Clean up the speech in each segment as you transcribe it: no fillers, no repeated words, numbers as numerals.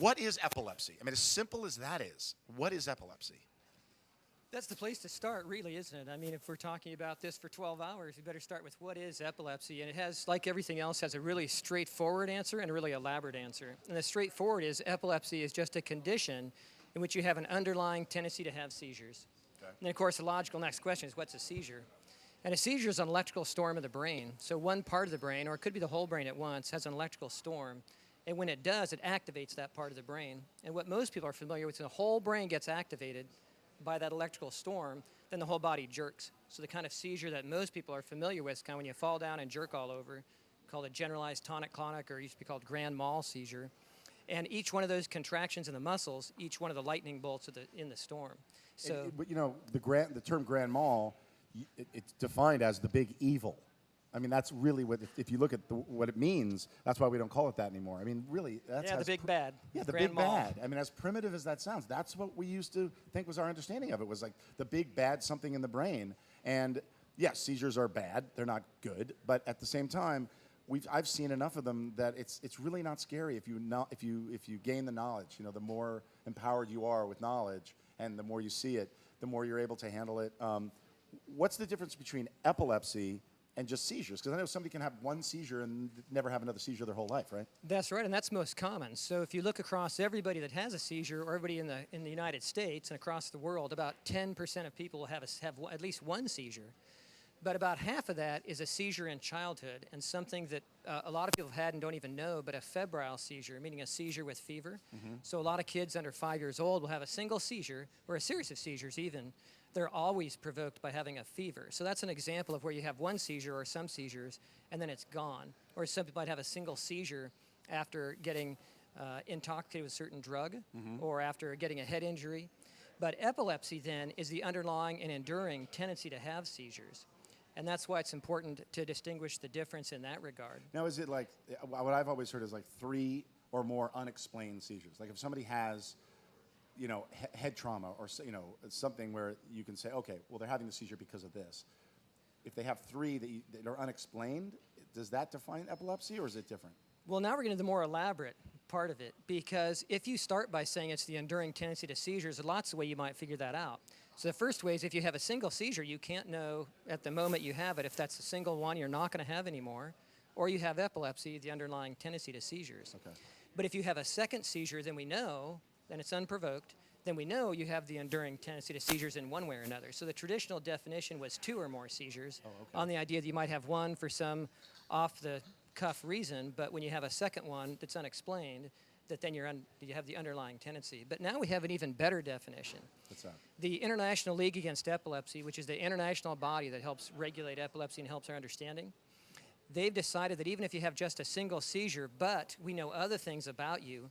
What is epilepsy? I mean, as simple as that is, what is epilepsy? That's the place to start, really, isn't it? I mean, if we're talking about this for 12 hours, we better start with what is epilepsy. And it has, like everything else, has a really straightforward answer and a really elaborate answer. And the straightforward is epilepsy is just a condition in which you have an underlying tendency to have seizures. Okay. And then, of course, the logical next question is, what's a seizure? And a seizure is an electrical storm of the brain. So one part of the brain, or it could be the whole brain at once, has an electrical storm. And when it does, it activates that part of the brain. And what most people are familiar with is the whole brain gets activated by that electrical storm, then the whole body jerks. So the kind of seizure that most people are familiar with is kind of when you fall down and jerk all over, called a generalized tonic-clonic, or used to be called grand mal seizure. And each one of those contractions in the muscles, each one of the lightning bolts in the storm. So, But the term grand mal, it's defined as the big evil. I mean, that's really what, if you look at what it means, that's why we don't call it that anymore. I mean, really, that's the big bad. Yeah, the Grand big mal. bad. I mean, as primitive as that sounds, that's what we used to think was our understanding of it, was like the big bad something in the brain. And yes, seizures are bad. They're not good. But at the same time, I've seen enough of them that it's really not scary if you gain the knowledge. The more empowered you are with knowledge and the more you see it, the more you're able to handle it. What's the difference between epilepsy and just seizures? Because I know somebody can have one seizure and never have another seizure their whole life, right? That's right, and that's most common. So if you look across everybody that has a seizure, or everybody in the United States and across the world, about 10% of people have at least one seizure. But about half of that is a seizure in childhood, and something that a lot of people have had and don't even know, but a febrile seizure, meaning a seizure with fever. Mm-hmm. So a lot of kids under 5 years old will have a single seizure, or a series of seizures even. They're always provoked by having a fever. So that's an example of where you have one seizure or some seizures, and then it's gone. Or some people might have a single seizure after getting intoxicated with a certain drug, or after getting a head injury. But epilepsy then is the underlying and enduring tendency to have seizures. And that's why it's important to distinguish the difference in that regard. Now, is it like, what I've always heard is like 3 or more unexplained seizures? Like if somebody has, head trauma or, something where you can say, okay, well, they're having the seizure because of this. If they have 3 that are unexplained, does that define epilepsy, or is it different? Well, now we're getting to the more elaborate part of it, because if you start by saying it's the enduring tendency to seizures, there's lots of ways you might figure that out. So the first way is if you have a single seizure, you can't know at the moment you have it if that's a single one you're not going to have anymore, or you have epilepsy, the underlying tendency to seizures. Okay. But if you have a second seizure, then we know, then it's unprovoked, then we know you have the enduring tendency to seizures in one way or another. So the traditional definition was 2 or more seizures, on the idea that you might have one for some off-the-cuff reason, but when you have a second one that's unexplained, that then you have the underlying tendency. But now we have an even better definition. What's that? The International League Against Epilepsy, which is the international body that helps regulate epilepsy and helps our understanding, they've decided that even if you have just a single seizure, but we know other things about you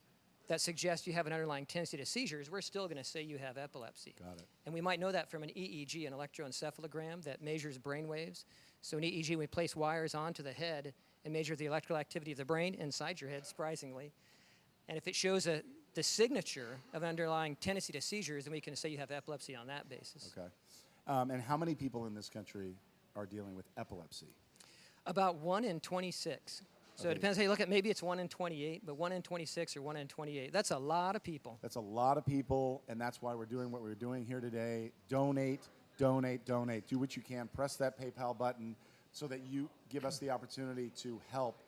that suggest you have an underlying tendency to seizures, we're still going to say you have epilepsy. Got it. And we might know that from an EEG, an electroencephalogram that measures brain waves. So in EEG, we place wires onto the head and measure the electrical activity of the brain inside your head, surprisingly. And if it shows the signature of an underlying tendency to seizures, then we can say you have epilepsy on that basis. Okay. And how many people in this country are dealing with epilepsy? About 1 in 26. So Okay. it depends how you look at it. Maybe it's 1 in 28, but 1 in 26 or 1 in 28. That's a lot of people. That's a lot of people, and that's why we're doing what we're doing here today. Donate, donate, donate. Do what you can. Press that PayPal button so that you give us the opportunity to help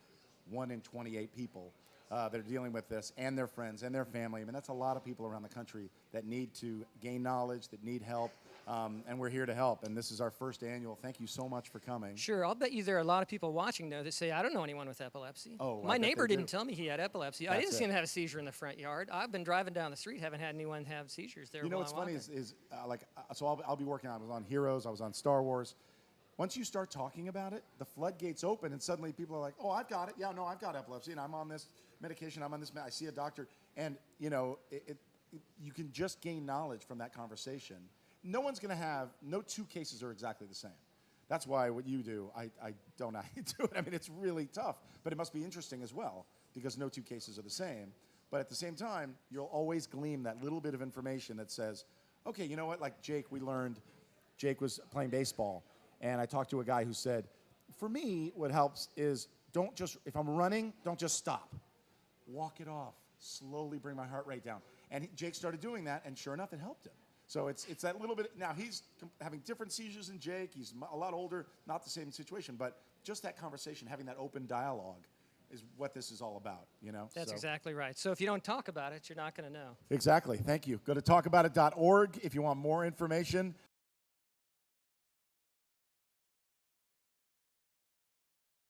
1 in 28 people that are dealing with this, and their friends and their family. I mean, that's a lot of people around the country that need to gain knowledge, that need help, and we're here to help. And this is our first annual. Thank you so much for coming. Sure, I'll bet you there are a lot of people watching, though, that say, I don't know anyone with epilepsy. Oh, I my bet neighbor they do. didn't tell me he had epilepsy. I That's didn't see it. him have a seizure in the front yard. I've been driving down the street, haven't had anyone have seizures there. You know while what's I'm funny walking. is so I'll be working on. I was on Heroes. I was on Star Wars. Once you start talking about it, the floodgates open, and suddenly people are like, "Oh, I've got it. Yeah, no, I've got epilepsy, and I'm on this medication. I'm on this. I see a doctor." And you can just gain knowledge from that conversation. No one's going to have. No 2 cases are exactly the same. That's why what you do, I don't know how you do it. I mean, it's really tough, but it must be interesting as well because no 2 cases are the same. But at the same time, you'll always glean that little bit of information that says, "Okay, you know what? Like Jake, we learned. Jake was playing baseball." And I talked to a guy who said, for me, what helps is if I'm running, don't just stop. Walk it off. slowly bring my heart rate down. And Jake started doing that, and sure enough, it helped him. So it's that little bit. Now he's having different seizures than Jake. He's a lot older, not the same situation, but just that conversation, having that open dialogue, is what this is all about. That's exactly right. So if you don't talk about it, you're not going to know. Exactly. Thank you. Go to talkaboutit.org if you want more information.